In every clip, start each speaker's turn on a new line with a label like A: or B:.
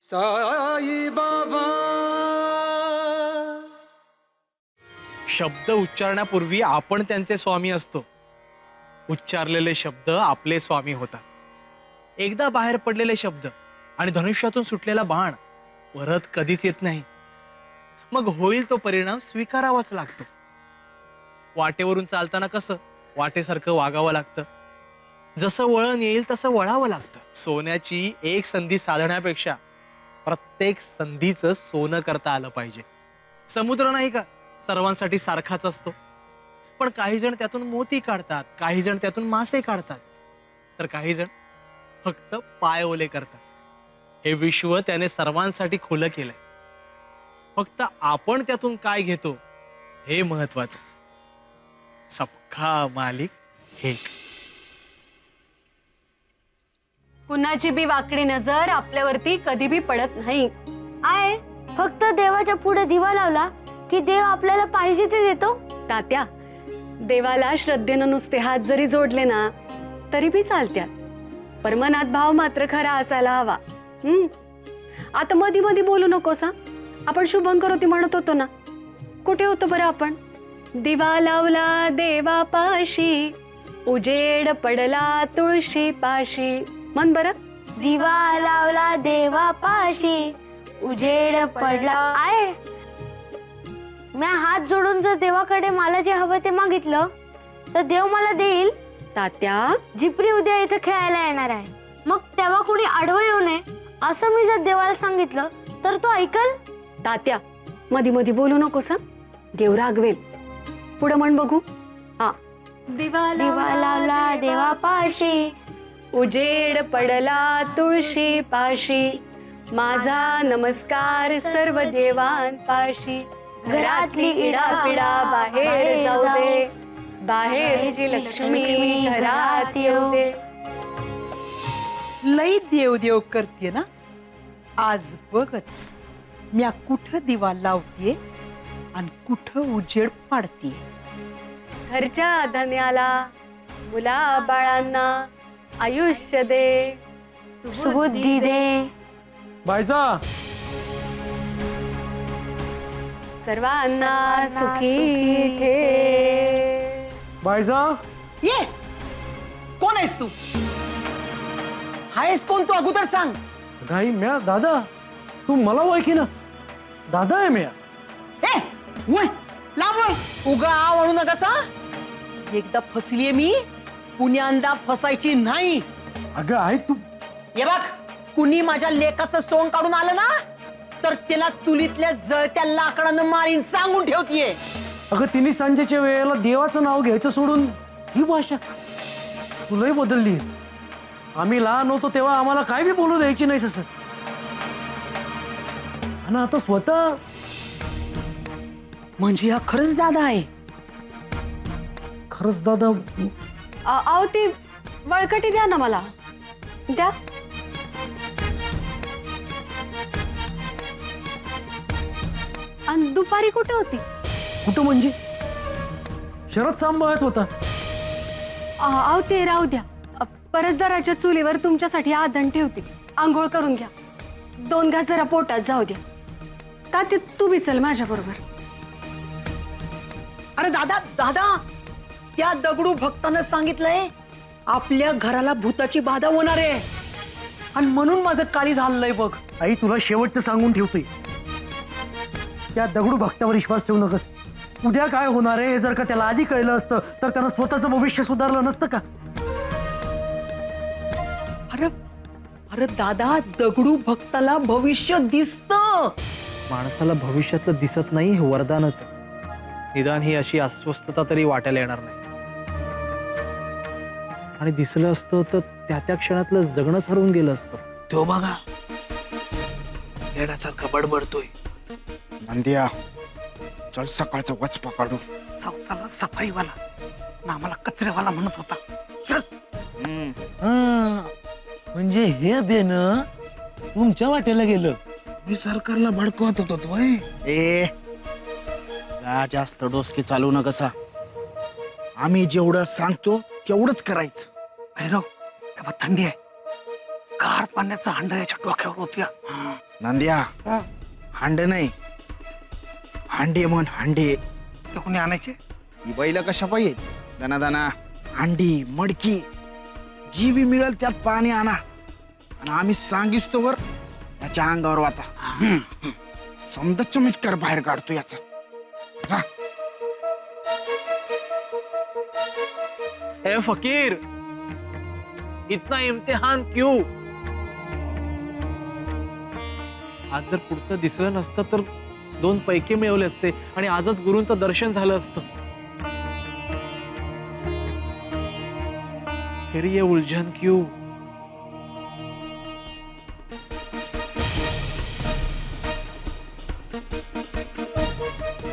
A: साई बाबा
B: शब्द उच्चारण्यापूर्वी आपण त्यांचे स्वामी असतो. उच्चारलेले शब्द आपले स्वामी होतात. एकदा बाहेर पडलेले शब्द आणि धनुष्यातून सुटलेला बाण परत कधीच येत नाही. मग होईल तो परिणाम स्वीकारावाच लागतो. वाटेवरून चालताना कसं वाटेसारखं वागावं लागतं, जसं वळण येईल तसं वळावं लागतं. सोन्याची एक संधी साधण्यापेक्षा प्रत्येक संधीचं सोनं करता आलं पाहिजे. समुद्र नाही का सर्वांसाठी सारखाच असतो, पण काही जण त्यातून मोती काढतात, काही जण त्यातून मासे काढतात, तर काही जण फक्त पाय ओले करतात. हे विश्व त्याने सर्वांसाठी खुलं केलंय. फक्त आपण त्यातून काय घेतो हे महत्वाचं. सबका मालिक एक.
C: कुणाची बी वाकडी नजर आपल्यावरती कधी बी पडत नाही.
D: आहे फक्त देवाच्या पुढे दिवा लावला की देव आपल्याला पाहिजे ते देतो.
C: तात्या, देवाला श्रद्धेनं नुसते हात जरी जोडले ना तरी बी चालत्यात, पण मनात भाव मात्र खरा असायला हवा. आता मधी मधी बोलू नकोस हा. आपण शुभंकरोती म्हणत होतो ना, कुठे होतो बरं आपण? दिवा लावला देवापाशी, उजेड पडला तुळशी पाशी. मन बरं.
D: दिवा लावला देवापाशी, उजेड पडला. आहे मी हात जोडून जर देवाकडे मला जे हवं ते मागितलं तर देव मला देईल.
C: तात्या,
D: जिप्री उद्या इथे खेळायला येणार आहे, मग तेव्हा कुणी आडवं येऊ नये असं मी जर देवाला सांगितलं तर तो ऐकल.
C: तात्या, मधी मधी बोलू नकोस हा. देव रागवेल. पुढे म्हण बघू. हा.
D: दिवा लावला देवापाशी,
C: उजेड पडला तुळशी पाशी, माझा नमस्कार सर्व देवांपाशी. घरातली इडापिडा बाहेर जाऊ दे, बाहेरची लक्ष्मी घरात येऊ दे.
E: लई देव देव करते ना. आज बघच म्या कुठं दिवा लावते आणि कुठं उजेड पाडते.
C: घरच्या धन्याला मुला बाळांना आयुष्य दे,
D: सुबुद्धी दे.
B: बायजा,
C: सर्वांना सुखी ठे.
B: बायजा,
E: ये कोण आहेस तू? हायस कोण तू अगोदर सांग.
B: गाई म्या दादा, तू मला ओळखी ना. दादा आहे म्या.
E: ए वय लांब वय, उगा आवडू नका. एकदा फसलीये मी, पुण्यांदा फसायची नाही.
B: अगं आहे तू.
E: हे बघ, कुणी माझ्या लेकाचं सोंग काढून आलं ना तर त्याला चुलीतल्या जळत्या लाकडानं मारीन सांगून ठेवतीये.
F: अगं तिने सांजेच्या वेळेला देवाचं नाव घ्यायचं सोडून ही भाषा तुलाही बदललीस. आम्ही लहान होतो तेव्हा आम्हाला काय बी बोलू द्यायची नाहीस असं, आणि आता स्वतः.
E: म्हणजे हा खरंच दादा आहे?
F: खरंच दादा?
C: अहो ती वळकटी द्या ना मला, द्या. आणि दुपारी कुठे होती?
F: कुठं म्हणजे? शरद सांभाळत होता.
C: अहो ते राहू द्या. परसदाराच्या चुलीवर तुमच्यासाठी आधण ठेवते, आंघोळ करून घ्या. 2 घास जरा पोटात जाऊ द्या. तात्या तू बी चल माझ्या बरोबर.
E: अरे दादा दादा, त्या दगडू भक्तानं सांगितलंय आपल्या घराला भूताची बाधा होणार आहे, आणि म्हणून माझं काळी झालंय बघ.
F: आई तुला शेवटचं सांगून ठेवतोय, त्या दगडू भक्तावर विश्वास ठेवू नकस. उद्या काय होणार आहे हे जर का त्याला आधी कळलं असतं तर त्यानं स्वतःचं भविष्य सुधारलं नसतं का?
E: अरे अरे दादा, दगडू भक्ताला भविष्य दिसतं.
B: माणसाला भविष्यातलं दिसत नाही हे वरदानच आहे. निदान ही अशी अस्वस्थता तरी वाटायला येणार नाही. आणि दिसलं असतं तर त्या त्या क्षणातलं जगणंच हरवून गेलं असतं.
G: तो बघा येण्यासारखा बडबडतोय. नंदिया, चल सकाळचा वचपा काढू.
E: स्वतःला सफाईवाला ना आम्हाला कचरेवाला म्हणत होता. चल.
F: म्हणजे हे बेन तुमच्या वाटेला गेलं.
G: मी सरकारला भडकवत होतो तो. ए जास्त डोसके चालू न कसा. आम्ही जेवढं सांगतो तेवढंच करायचं.
E: भैरव, तेव्हा थंडी आहे,
F: गार पाण्याचा हंडा याच्या डोक्यावर होत्या.
G: नंद्या हांड नाही, हांडे म्हण हांडे.
F: ते कोणी आणायचे?
G: ही बैल कशा पाहिजे? दाना दाना हांडी मडकी जी बी मिळेल त्यात पाणी आणा आणि आम्ही सांगिस्तो वर याच्या अंगावर वाचा. समजा चमत्कार बाहेर काढतो याचा. जा.
B: ए फकीर, इतना इम्तिहान क्यों? आज जर पुढचं दिसलं नसतं तर 2 पैके मिळवले असते आणि आजच गुरूंचं दर्शन झालं असतं. फिर ये उलझन क्यों?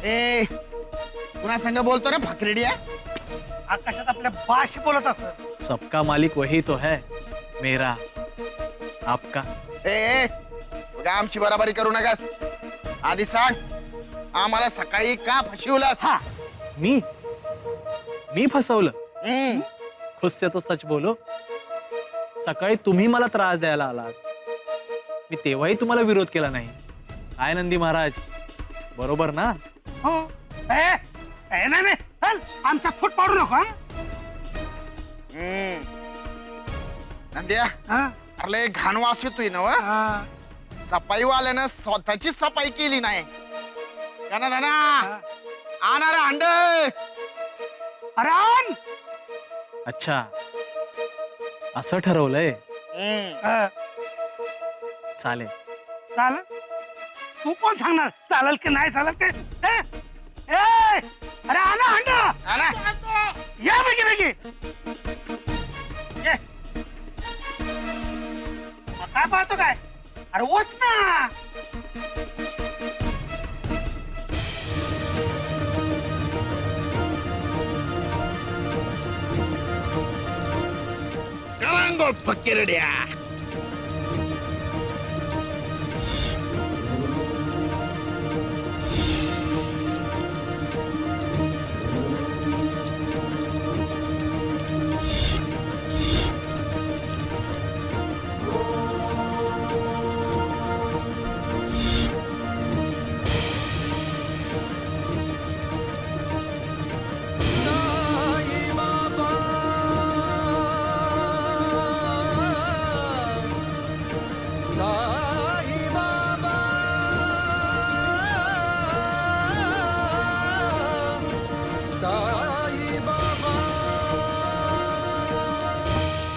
G: ए पुन्हा संग बोलतो रे फकरेडिया.
F: आकाशात आपल्या बाशी बोलत असत.
B: सबका मालिक वही तो है, मेरा आपका.
G: ए उगा आमची बराबरी करू नकास. आधी सांग आम्हाला सकाळी का फसवलास?
B: मी फसवलं? खुश से तो सच बोलो. सकाळी तुम्ही मला त्रास द्यायला आलात, मी तेव्हाही तुम्हाला विरोध केला नाही. काय नंदी महाराज, बरोबर ना?
F: हो. नाही चल, आमचा फूट पाडू नको.
G: नंद्या अरे घाण वास येतोय ना वा. सफाई वाल्यानं स्वतःची सफाई केली नाही. दाना दाना आणा रे अंड.
F: अरे आण.
B: अच्छा, असं ठरवलंय. चालेल.
F: चाल. तू कोण सांगणार चालेल की नाही चालेल ते? अरे आणा अंडा.
G: आणा.
F: या बेगी बेगी. ये. काय पाहतो काय? अरे ओत ना.
G: करांगोळ फकीरड्या.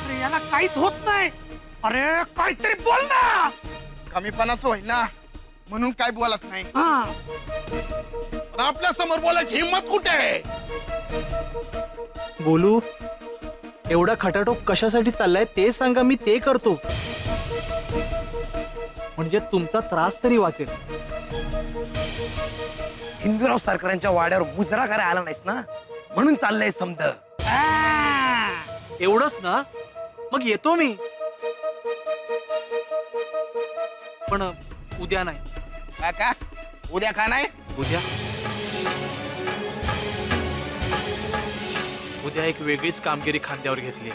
F: अरे याला काहीच होत नाही. अरे काहीतरी बोल ना.
G: कमीपणाच होईल ना म्हणून काय बोलत नाही. आपल्या समोर बोलायची हिंमत कुठे आहे?
B: बोलू, एवढा खटाटोप कशासाठी चाललाय ते सांगा, मी ते करतो. म्हणजे तुमचा त्रास तरी वाचेल.
A: हिंदूराव सरकारांच्या वाड्यावर मुजरा करायला आला नाहीस ना, म्हणून चाललंय समज.
B: एवढंच ना, मग येतो मी. पण उद्या नाही.
G: काका उद्या का नाही?
B: उद्या एक वेगळीच कामगिरी खांद्यावर घेतली.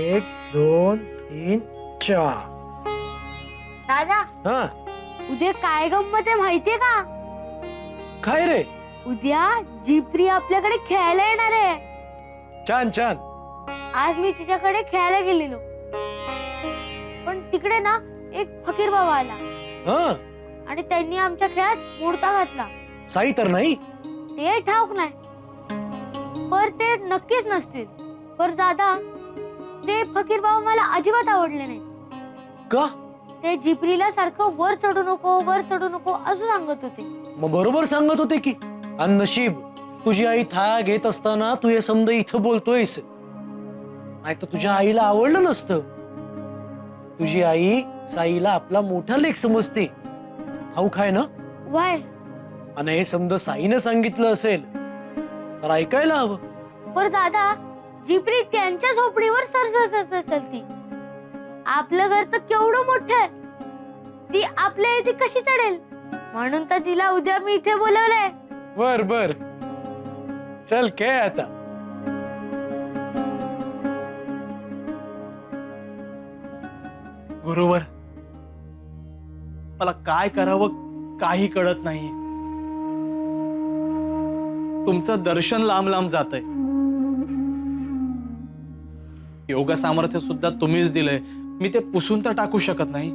F: एक दोन तीन चार.
D: दादा
F: हा
D: उद्या काय गंमत आहे माहितीये का?
F: काय रे?
D: उद्या जिप्री आपल्याकडे खेळायला येणार आहे.
F: छान छान.
D: आज मी तिच्याकडे खेळायला गेलेलो, पण तिकडे ना एक फकीर बाबा आला
F: हा
D: आणि त्यांनी आमच्या खेळात मोडता घातला.
F: साई तर नाही?
D: ते ठाऊक नाही, पर ते नक्कीच नसतील. पर दादा ते फकीर बाबा मला अजिबात आवडले नाही.
F: का?
D: ते जिप्रीला सारखं वर चढू नको असं सांगत होते.
F: मग बरोबर सांगत होते की. आणि नशीब तुझी आई थाया घेत असताना तू हे समज इथं बोलतोयस, नाही तर तुझ्या आईला आवडलं नसतं. तुझी आई साईला आपला मोठा लेख समजते, ठाऊक आहे ना?
D: वाय
F: आणि हे समज साईनं सांगितलं असेल तर ऐकायला हवं.
D: पर दादा जिप्री त्यांच्या झोपडीवर सर चलती. आपलं घर तर केवढं मोठं आहे, ती आपल्या इथे कशी चढेल? म्हणून तर तिला उद्या मी इथे बोलवलंय.
F: बर बर, चल काय आता.
B: गुरुवर, मला काय करावं काही कळत नाही. तुमचं दर्शन लांब लांब जातंय. योगा सामर्थ्य सुद्धा तुम्हीच दिलंय, मी ते पुसून तर टाकू शकत नाही.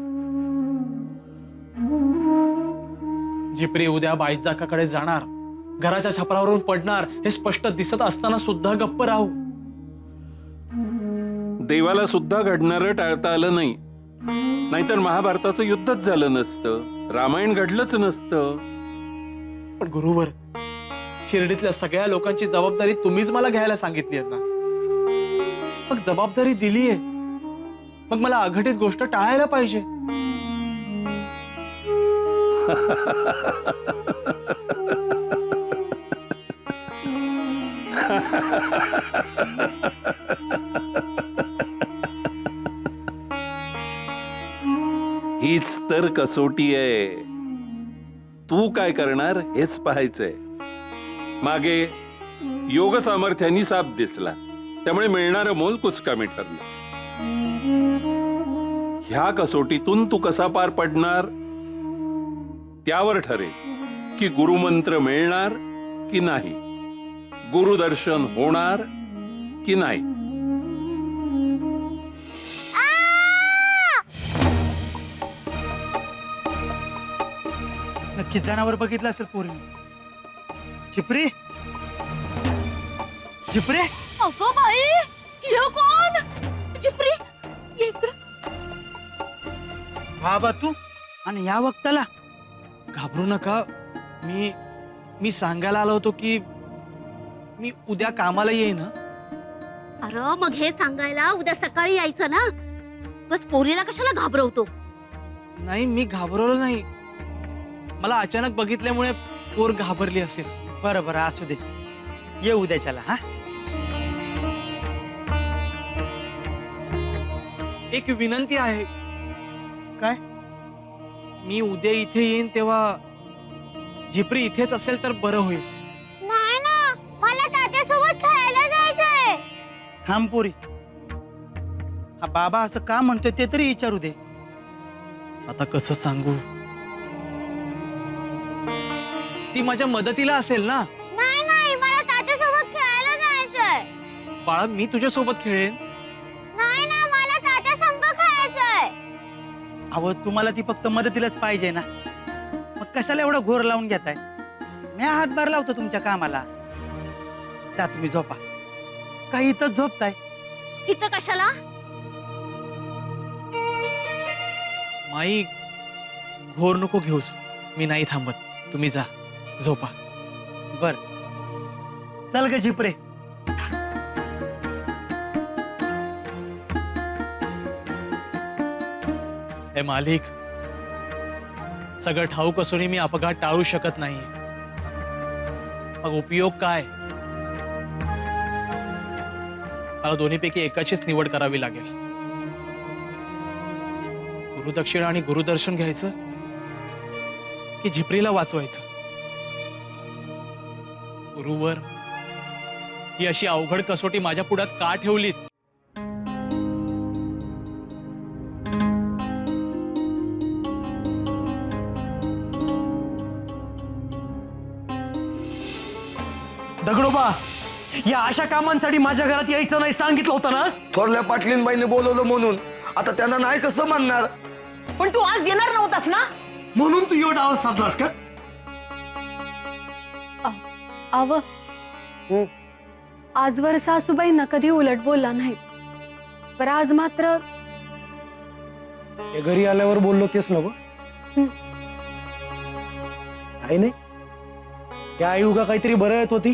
B: झिपरी उद्या बाईजाकाकडे जाणार, घराच्या छपरावरून पडणार हे स्पष्ट दिसत असताना सुद्धा गप्प राहू.
H: देवाला सुद्धा घडणारं टाळता आलं नाही, नाहीतर महाभारताचं युद्धच झालं नसतं, रामायण घडलंच नसतं.
B: पण गुरुवर, शिर्डीतल्या सगळ्या लोकांची जबाबदारी तुम्हीच मला घ्यायला सांगितली आहे ना. मग जबाबदारी दिलीये, मग मला अघटित गोष्ट टाळायला पाहिजे.
H: हीच तर कसोटी आहे. तू काय करणार हेच पाहायचंय. मागे योग सामर्थ्यानी साप दिसला, त्यामुळे मिळणारं मोल कुचकामी ठरलं. ह्या कसोटीतून तू कसा पार पडणार त्यावर ठरेल की गुरुमंत्र मिळणार की नाही, गुरुदर्शन होणार की नाही.
G: नक्की जनावर बघितलं असेल पोरीने. झिपरी, झिपरी,
D: अगं बाई, हे कोण? झिपरी, इकडं.
G: बाबा तू आणि या वक्ताला.
B: घाबरू नका. मी सांगायला आलो होतो की मी उद्या कामाला येईन.
D: अरे मग हे सांगायला उद्या सकाळी यायचं ना. बस पोरीला कशाला घाबरवतो?
B: नाही, मी घाबरवलो नाही. मला अचानक बघितल्यामुळे पोर घाबरली असेल.
G: बरं बरं, असू दे, ये उद्याच्याला. हा,
B: एक विनंती आहे.
G: काय?
B: मी उद्या इथे येईन तेव्हा झिपरी इथेच असेल तर बरं होईल.
D: नाही ना, मला तात्यासोबत खेळायला जायचंय.
G: थांब पोरी, हा बाबा असं का म्हणतोय ते तरी विचारू दे.
B: आता कसं सांगू? ती माझ्या मदतीला असेल ना.
D: नाही नाही, मला तात्यासोबत खेळायला जायचंय.
B: बाळा, मी तुझ्या सोबत खेळेन.
D: नाही ना, मला तात्या संग खेळायचंय.
G: अहो, तुम्हाला ती फक्त मदतीलाच पाहिजे ना, मग कशाला एवढा घोर लावून घेताय? मी हातभार लावतो तुमच्या कामाला. जा तुम्ही झोपा. काही इथं झोपताय?
D: इथं कशाला?
B: माई, घोर नको घेऊस. मी नाही थांबत. तुम्ही जा, झोपा.
G: बर, चल ग झिपरे.
B: हे मालिक, सगळं ठाऊक असूनही मी अपघात टाळू शकत नाही. मग उपयोग काय? मला दोन्हीपैकी एकाचीच निवड करावी लागेल. गुरुदक्षिणा आणि गुरुदर्शन घ्यायचं की झिपरीला वाचवायचं. गुरुवर, ही अशी अवघड कसोटी माझ्या पुढ्यात का ठेवलीत?
F: दगडोबा, या अशा कामांसाठी माझ्या घरात यायचं नाही सांगितलं होतं ना.
A: थोरल्या पाटलीनबाईने बोलवलं म्हणून आता त्यांना नाही कसं म्हणणार?
E: पण तू आज येणार नव्हतास ना.
F: म्हणून तू एवढा आवाज साधलास का?
C: आव, आजवर सासूबाईंना कधी उलट बोलला नाही, पण आज मात्र
F: हे घरी आल्यावर बोललो तेच नको. काही नाही, त्या आई उगा काहीतरी बरं येत होती.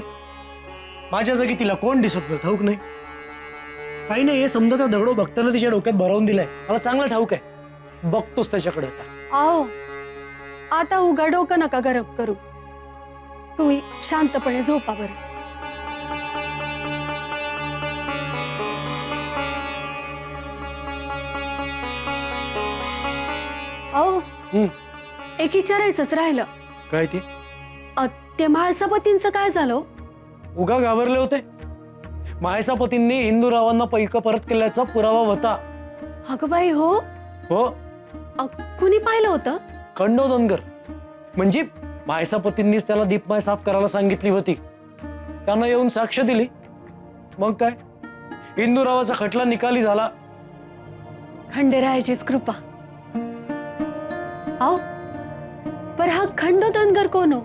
F: माझ्या जागी तिला कोण दिसत नाही, ठाऊक नाही. काही नाही, हे समजा त्या दगडो भक्तानं तिच्या डोक्यात भरवून दिलाय. मला चांगलं ठाऊक आहे, बघतोच त्याच्याकडे आता.
C: आओ, आता उगा डोकं नका गरम करू. तुम्ही शांतपणे झोपा बरं. आओ, एक विचारायचंच राहिलं.
F: काय ते
C: ते म्हाळसापतींचं काय झालं?
F: उगा घाबरले होते. मायसापतींनी हिंदूरावांना पैक परत केल्याचा पुरावा होता.
C: अगं बाई, हो?
F: हो,
C: कुणी पाहिलं होतं?
F: खंडोदनगर. म्हणजे मायसापतींनीच त्याला दीपमाय साफ करायला सांगितली होती. त्यानं येऊन साक्ष दिली. मग काय, हिंदूरावाचा खटला निकाली झाला.
C: खंडेरायाचीच कृपा. आओ, पर हा खंडोदनगर कोण हो?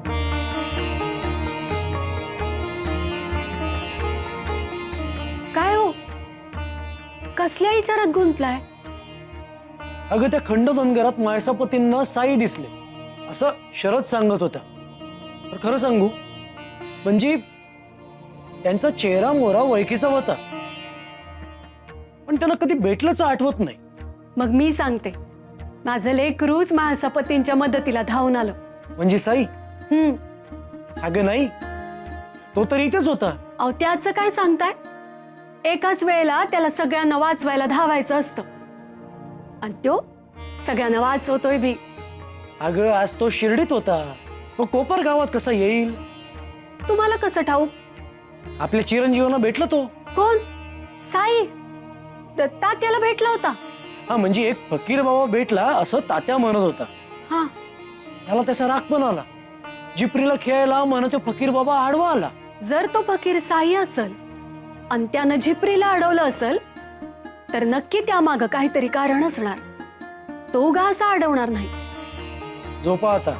C: काय हो, कसल्या विचारात गुंतलाय?
F: अगं, त्या खंडोदनगरात मायसापतींना साई दिसले असं शरद सांगत होता. तर खरं सांगू म्हणजे त्यांचा चेहरा मोरा ओळखीचा होता, पण त्यांना कधी भेटल्याचं आठवत नाही.
C: मग मी सांगते, माझं लेकरूच महासपतींच्या मदतीला धावून आलं.
F: म्हणजे साई? अगं नाही, तो तर इथेच होता.
C: अहो, त्याचं काय सांगताय? एकाच वेळेला त्याला सगळ्यांना वाचवायला धावायचं असतं, आणि तो सगळ्यांना वाचवतोय बी.
F: अगं, आज तो शिर्डीत होता. मग कोपर गावात कसा येईल?
C: तुम्हाला कसं ठाऊक?
F: आपल्या चिरंजीवांना भेटला तो.
C: कोण? साई? तात्याला भेटला होता?
F: हा, म्हणजे एक फकीर बाबा भेटला असं तात्या म्हणत होता.
C: हा.
F: त्याला त्याचा राग पण आला. जिपरीला खेळायला म्हणत तो फकीर बाबा आडवा आला.
C: जर तो फकीर साई असल आणि त्यानं झिपरीला अडवलं असल, तर नक्की त्यामागं काहीतरी कारण असणार. तो घासा अडवणार नाही.
F: झोपा आता.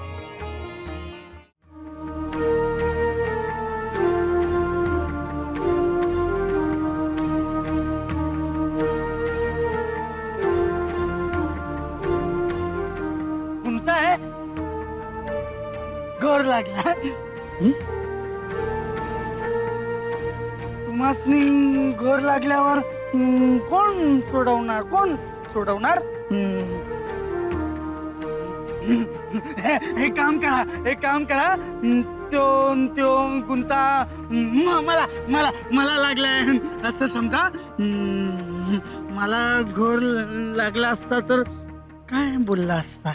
G: कोणता आहे? घर लागला. तुम्हासनी घर लागल्यावर कोण सोडवणार? कोण सोडवणार? एक काम करा. त्यो गुंता मला मला मला लागलाय असं समजा. मला घर लागला असता तर काय बोलला असता?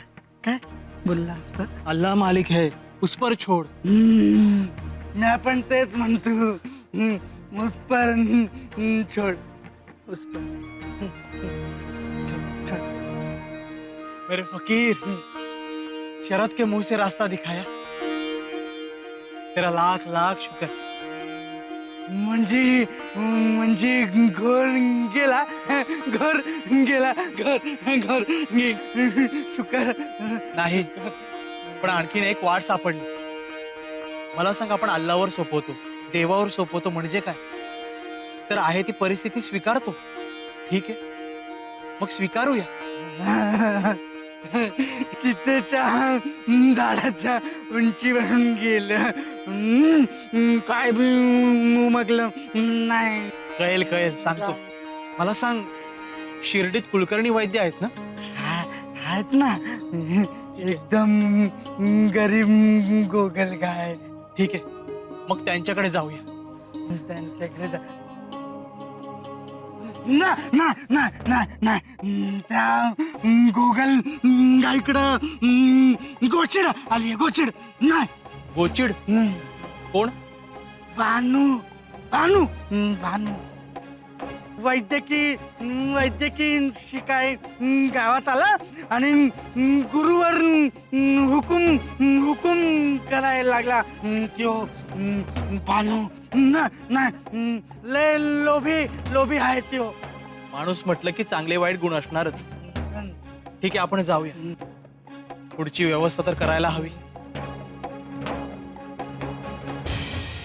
B: अल्लाह मालिक है, उस पर छोड़.
G: मी पण तेच म्हणतो. उस पर छोड़. उस पर
B: मेरे फकीर, शरद के मुंह से रास्ता दिखाया. तेरा लाख लाख शुक्र.
G: म्हणजे घर गेला. शुक्र
B: नाही, पण आणखीन एक वाट सापडली. मला सांग, आपण अल्लावर सोपवतो, देवावर सोपवतो म्हणजे काय? तर आहे ती परिस्थिती स्वीकारतो. ठीक आहे, मग स्वीकारूया.
G: चितेच्या झाडाच्या उंचीवरून गेलं. काय बी उमगलं नाही.
B: कळेल सांगतो. मला सांग, शिर्डीत कुलकर्णी वैद्य आहेत ना?
G: आहेत ना, एकदम गरीब गोगल गाय.
B: ठीक आहे, मग त्यांच्याकडे जाऊया.
G: त्यांच्याकडे जा. नाही त्या गोगल गायकडं गोचिड आली. गोचिड नाही.
B: गोचिड? कोण?
G: भानू वैद्यकी शिकाय गावात आला आणि गुरुवर हुकुम करायला लागला. त्यो भानू नाही, लय लोभी आहे त्यो
B: माणूस म्हटलं की चांगले वाईट गुण असणारच. ठीक आहे, आपण जाऊया. पुढची व्यवस्था तर करायला हवी.